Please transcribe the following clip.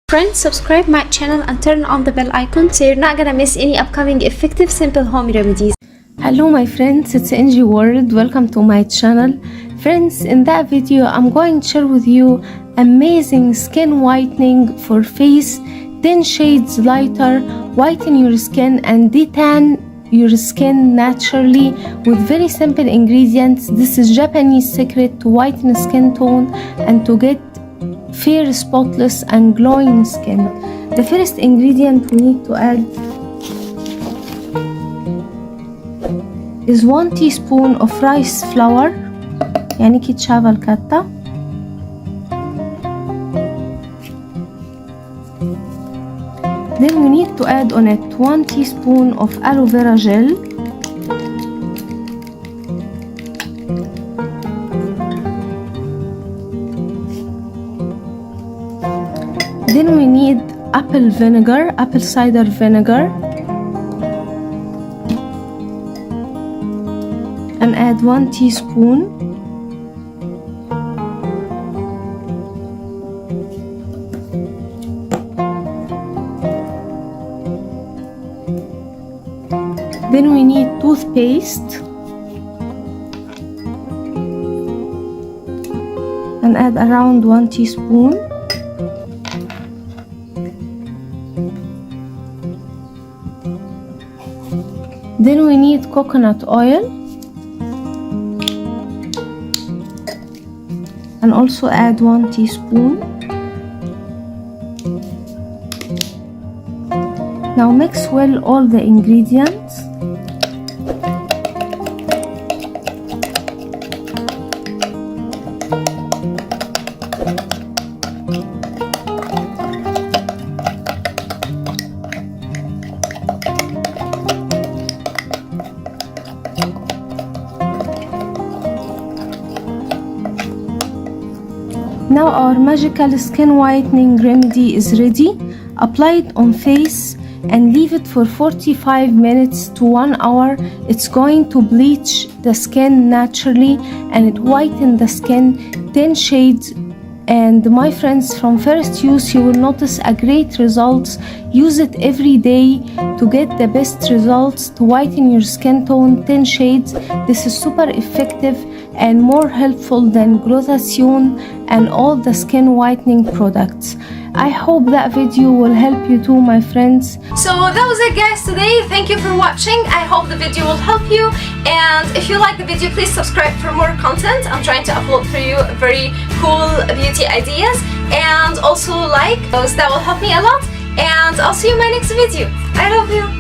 Friends, subscribe my channel and turn on the bell icon so you're not gonna miss any upcoming effective simple home remedies. Hello my friends, it's NG World. Welcome to my channel. Friends, in that video I'm going to share with you amazing skin whitening for face, 10 shades lighter, whiten your skin and detan your skin naturally with very simple ingredients. This is Japanese secret to whiten skin tone and to get fair, spotless and glowing skin. The first ingredient we need to add is 1 teaspoon of rice flour, يعني كيتشافا الكاتا. Then we need to add on it 1 teaspoon of aloe vera gel, then we need apple cider vinegar, and add 1 teaspoon. Then we need toothpaste and add around 1 teaspoon. Then we need coconut oil and also add 1 teaspoon. Now mix well all the ingredients. Now our magical skin whitening remedy is ready. Apply it on face and leave it for 45 minutes to 1 hour. It's going to bleach the skin naturally and it whitens the skin 10 shades. And my friends, from first use you will notice a great results. Use it every day to get the best results to whiten your skin tone 10 shades. This is super effective and more helpful than glutathione and all the skin whitening products. I hope that video will help you too, my friends. So that was it guys today. Thank you for watching. I hope the video will help you, and if you like the video please subscribe for more content. I'm trying to upload for you very cool beauty ideas, and also like those, that will help me a lot, and I'll see you in my next video. I love you.